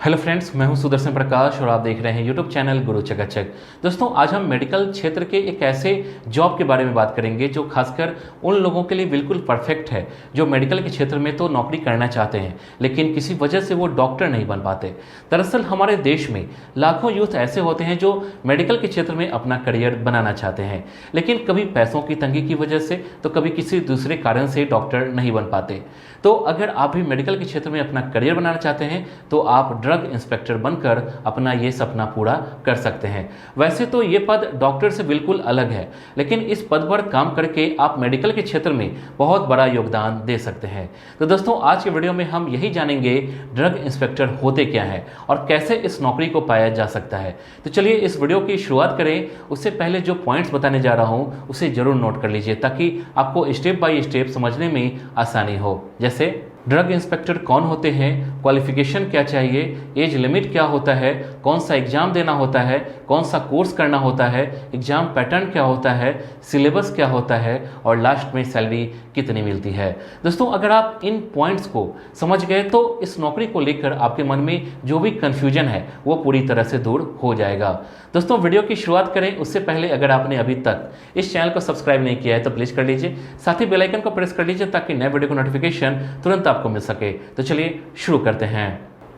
Hello friends, मैं हूं सुदर्शन प्रकाश और आप देख रहे हैं यूट्यूब चैनल गुरु चकाचक। दोस्तों, आज हम मेडिकल क्षेत्र के एक ऐसे जॉब के बारे में बात करेंगे जो खासकर उन लोगों के लिए बिल्कुल परफेक्ट है जो मेडिकल के क्षेत्र में तो नौकरी करना चाहते हैं लेकिन किसी वजह से वो डॉक्टर नहीं बन पाते। दरअसल हमारे देश में लाखों यूथ ऐसे होते हैं जो मेडिकल के क्षेत्र में अपना करियर बनाना चाहते हैं, लेकिन कभी पैसों की तंगी की वजह से तो कभी किसी दूसरे कारण से डॉक्टर नहीं बन पाते। तो अगर आप भी मेडिकल के क्षेत्र में अपना करियर बनाना चाहते हैं तो आप ड्रग इंस्पेक्टर बनकर अपना ये सपना पूरा कर सकते हैं। वैसे तो ये पद डॉक्टर से बिल्कुल अलग है, लेकिन इस पद पर काम करके आप मेडिकल के क्षेत्र में बहुत बड़ा योगदान दे सकते हैं। तो दोस्तों, आज के वीडियो में हम यही जानेंगे ड्रग इंस्पेक्टर होते क्या हैं और कैसे इस नौकरी को पाया जा सकता है। तो चलिए इस वीडियो की शुरुआत करें। उससे पहले जो पॉइंट्स बताने जा रहा हूं उसे जरूर नोट कर लीजिए ताकि आपको स्टेप बाय स्टेप समझने में आसानी हो। जैसे ड्रग इंस्पेक्टर कौन होते हैं, क्वालिफिकेशन क्या चाहिए, एज लिमिट क्या होता है, कौन सा एग्जाम देना होता है, कौन सा कोर्स करना होता है, एग्जाम पैटर्न क्या होता है, सिलेबस क्या होता है और लास्ट में सैलरी कितनी मिलती है। दोस्तों, अगर आप इन पॉइंट्स को समझ गए तो इस नौकरी को लेकर आपके मन में जो भी कंफ्यूजन है वो पूरी तरह से दूर हो जाएगा। दोस्तों, वीडियो की शुरुआत करें उससे पहले अगर आपने अभी तक इस चैनल को सब्सक्राइब नहीं किया है तो प्लीज़ कर लीजिए, साथ ही बेल आइकन को प्रेस कर लीजिए ताकि नए वीडियो का नोटिफिकेशन तुरंत आपको मिल सके। तो चलिए शुरू करते हैं।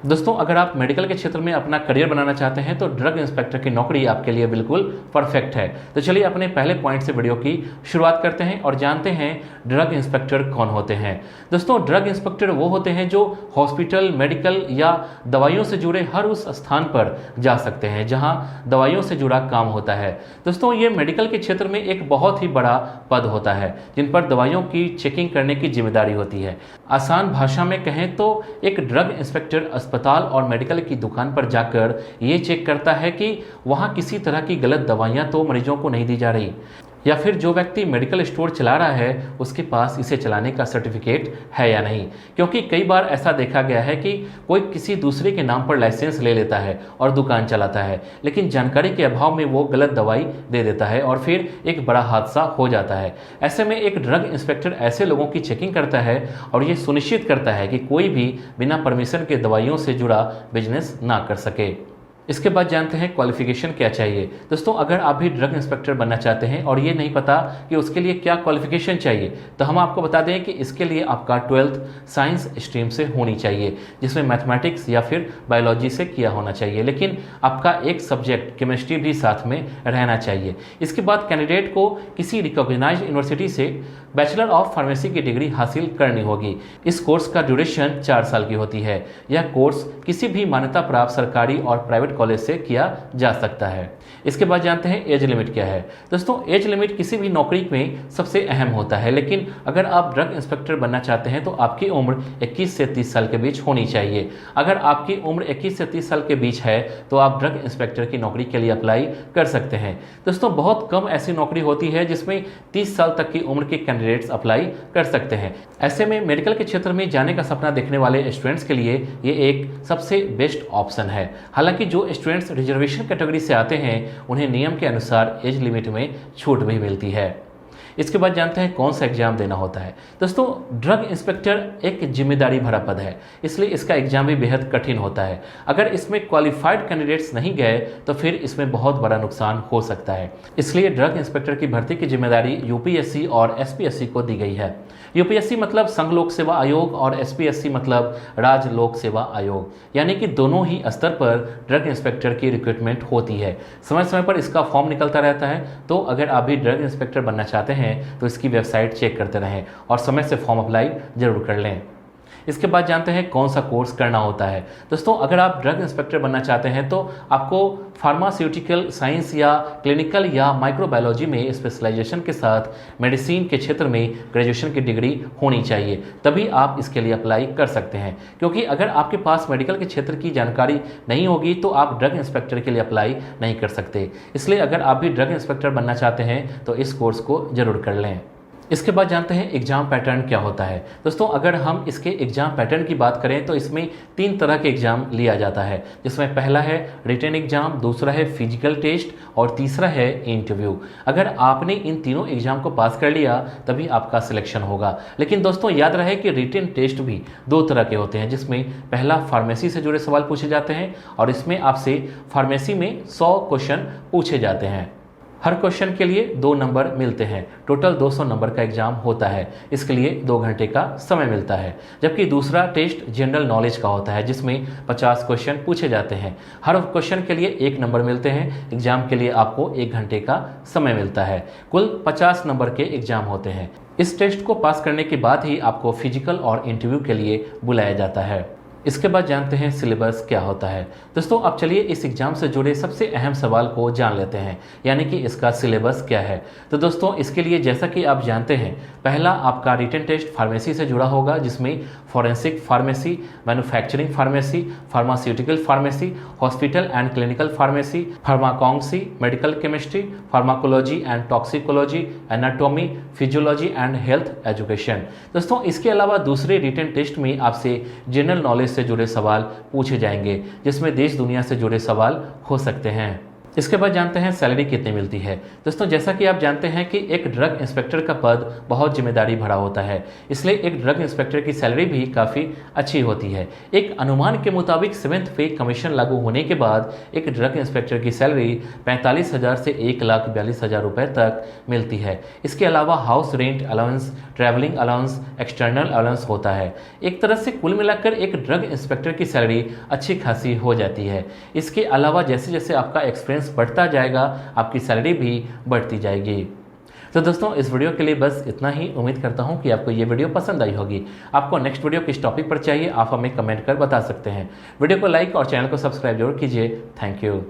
दोस्तों, अगर आप मेडिकल के क्षेत्र में अपना करियर बनाना चाहते हैं तो ड्रग इंस्पेक्टर की नौकरी आपके लिए बिल्कुल परफेक्ट है। तो चलिए अपने पहले पॉइंट से वीडियो की शुरुआत करते हैं और जानते हैं ड्रग इंस्पेक्टर कौन होते हैं। दोस्तों, ड्रग इंस्पेक्टर वो होते हैं जो हॉस्पिटल, मेडिकल या दवाइयों से जुड़े हर उस स्थान पर जा सकते हैं जहां दवाइयों से जुड़ा काम होता है। दोस्तों, ये मेडिकल के क्षेत्र में एक बहुत ही बड़ा पद होता है जिन पर दवाइयों की चेकिंग करने की जिम्मेदारी होती है। आसान भाषा में कहें तो एक ड्रग इंस्पेक्टर अस्पताल और मेडिकल की दुकान पर जाकर ये चेक करता है कि वहाँ किसी तरह की गलत दवाइयाँ तो मरीजों को नहीं दी जा रही, या फिर जो व्यक्ति मेडिकल स्टोर चला रहा है उसके पास इसे चलाने का सर्टिफिकेट है या नहीं। क्योंकि कई बार ऐसा देखा गया है कि कोई किसी दूसरे के नाम पर लाइसेंस ले लेता है और दुकान चलाता है, लेकिन जानकारी के अभाव में वो गलत दवाई दे देता है और फिर एक बड़ा हादसा हो जाता है। ऐसे में एक ड्रग इंस्पेक्टर ऐसे लोगों की चेकिंग करता है और ये सुनिश्चित करता है कि कोई भी बिना परमिशन के दवाइयों से जुड़ा बिजनेस ना कर सके। इसके बाद जानते हैं क्वालिफिकेशन क्या चाहिए। दोस्तों, अगर आप भी ड्रग इंस्पेक्टर बनना चाहते हैं और ये नहीं पता कि उसके लिए क्या क्वालिफिकेशन चाहिए तो हम आपको बता दें कि इसके लिए आपका 12th साइंस स्ट्रीम से होनी चाहिए, जिसमें मैथमेटिक्स या फिर बायोलॉजी से किया होना चाहिए, लेकिन आपका एक सब्जेक्ट केमिस्ट्री भी साथ में रहना चाहिए। इसके बाद कैंडिडेट को किसी रिकॉग्नाइज्ड यूनिवर्सिटी से बैचलर ऑफ फार्मेसी की डिग्री हासिल करनी होगी। इस कोर्स का ड्यूरेशन 4 साल की होती है। यह कोर्स किसी भी मान्यता प्राप्त सरकारी और प्राइवेट कॉलेज से किया जा सकता है। इसके बाद जानते हैं एज लिमिट क्या है। दोस्तों, एज लिमिट किसी भी नौकरी में सबसे अहम होता है, लेकिन अगर आप ड्रग इंस्पेक्टर बनना चाहते हैं तो आपकी उम्र 21 से 30 साल के बीच होनी चाहिए। अगर आपकी उम्र 21 से 30 साल के बीच है तो आप ड्रग इंस्पेक्टर की नौकरी के लिए अप्लाई कर सकते हैं। दोस्तों, बहुत कम ऐसी नौकरी होती है जिसमें 30 साल तक की उम्र के कैंडिडेट्स अप्लाई कर सकते हैं। ऐसे में मेडिकल के क्षेत्र में जाने का सपना देखने वाले स्टूडेंट्स के लिए ये एक सबसे बेस्ट ऑप्शन है। हालांकि जो स्टूडेंट्स रिजर्वेशन कैटेगरी से आते हैं उन्हें नियम के अनुसार एज लिमिट में छूट भी मिलती है। इसके बाद जानते हैं कौन सा एग्जाम देना होता है। दोस्तों, ड्रग इंस्पेक्टर एक जिम्मेदारी भरा पद है, इसलिए इसका एग्जाम भी बेहद कठिन होता है। अगर इसमें क्वालिफाइड कैंडिडेट्स नहीं गए तो फिर इसमें बहुत बड़ा नुकसान हो सकता है। इसलिए ड्रग इंस्पेक्टर की भर्ती की जिम्मेदारी यूपीएससी और एसपीएससी को दी गई है। यूपीएससी मतलब संघ लोक सेवा आयोग और एसपीएससी मतलब राज्य लोक सेवा आयोग, यानी कि दोनों ही स्तर पर ड्रग इंस्पेक्टर की रिक्रूटमेंट होती है। समय समय पर इसका फॉर्म निकलता रहता है, तो अगर आप भी ड्रग इंस्पेक्टर बनना चाहते हैं तो इसकी वेबसाइट चेक करते रहें और समय से फॉर्म अप्लाई जरूर कर लें। इसके बाद जानते हैं कौन सा कोर्स करना होता है। दोस्तों, अगर आप ड्रग इंस्पेक्टर बनना चाहते हैं तो आपको फार्मास्यूटिकल साइंस या क्लिनिकल या माइक्रोबायोलॉजी में स्पेशलाइजेशन के साथ मेडिसिन के क्षेत्र में ग्रेजुएशन की डिग्री होनी चाहिए, तभी आप इसके लिए अप्लाई कर सकते हैं। क्योंकि अगर आपके पास मेडिकल के क्षेत्र की जानकारी नहीं होगी तो आप ड्रग इंस्पेक्टर के लिए अप्लाई नहीं कर सकते। इसलिए अगर आप भी ड्रग इंस्पेक्टर बनना चाहते हैं तो इस कोर्स को जरूर कर लें। इसके बाद जानते हैं एग्जाम पैटर्न क्या होता है। दोस्तों अगर हम इसके एग्जाम पैटर्न की बात करें तो इसमें 3 तरह के एग्जाम लिया जाता है, जिसमें पहला है रिटन एग्जाम, दूसरा है फिजिकल टेस्ट और तीसरा है इंटरव्यू। अगर आपने इन तीनों एग्जाम को पास कर लिया तभी आपका सिलेक्शन होगा। लेकिन दोस्तों याद रहे कि रिटन टेस्ट भी 2 तरह के होते हैं, जिसमें पहला फार्मेसी से जुड़े सवाल पूछे जाते हैं और इसमें आपसे फार्मेसी में 100 क्वेश्चन पूछे जाते हैं। हर क्वेश्चन के लिए 2 नंबर मिलते हैं। टोटल 200 नंबर का एग्जाम होता है। इसके लिए 2 घंटे का समय मिलता है। जबकि दूसरा टेस्ट जनरल नॉलेज का होता है, जिसमें 50 क्वेश्चन पूछे जाते हैं। हर क्वेश्चन के लिए 1 नंबर मिलते हैं। एग्जाम के लिए आपको 1 घंटे का समय मिलता है। कुल 50 नंबर के एग्जाम होते हैं। इस टेस्ट को पास करने के बाद ही आपको फिजिकल और इंटरव्यू के लिए बुलाया जाता है। इसके बाद जानते हैं सिलेबस क्या होता है। दोस्तों अब चलिए इस एग्जाम से जुड़े सबसे अहम सवाल को जान लेते हैं, यानी कि इसका सिलेबस क्या है। तो दोस्तों इसके लिए जैसा कि आप जानते हैं, पहला आपका रिटन टेस्ट फार्मेसी से जुड़ा होगा, जिसमें forensic pharmacy, manufacturing pharmacy, pharmaceutical pharmacy, hospital and clinical pharmacy, pharmacognosy, medical chemistry, pharmacology and toxicology, anatomy, physiology and health education. दोस्तों इसके अलावा दूसरे रिटन टेस्ट में आपसे जनरल नॉलेज से जुड़े सवाल पूछे जाएंगे, जिसमें देश दुनिया से जुड़े सवाल हो सकते हैं। इसके बाद जानते हैं सैलरी कितनी मिलती है। दोस्तों जैसा कि आप जानते हैं कि एक ड्रग इंस्पेक्टर का पद बहुत जिम्मेदारी भरा होता है, इसलिए एक ड्रग इंस्पेक्टर की सैलरी भी काफ़ी अच्छी होती है। एक अनुमान के मुताबिक 7th पे कमीशन लागू होने के बाद एक ड्रग इंस्पेक्टर की सैलरी 45,000 से 1,42,000 रुपये तक मिलती है। इसके अलावा house rent allowance, travelling allowance, external allowance होता है। एक तरह से कुल मिलाकर एक ड्रग इंस्पेक्टर की सैलरी अच्छी खासी हो जाती है। इसके अलावा जैसे जैसे आपका एक्सपीरियंस बढ़ता जाएगा, आपकी सैलरी भी बढ़ती जाएगी। तो दोस्तों इस वीडियो के लिए बस इतना ही। उम्मीद करता हूं कि आपको ये वीडियो पसंद आई होगी। आपको नेक्स्ट वीडियो किस टॉपिक पर चाहिए आप हमें कमेंट कर बता सकते हैं। वीडियो को लाइक और चैनल को सब्सक्राइब जरूर कीजिए। Thank you.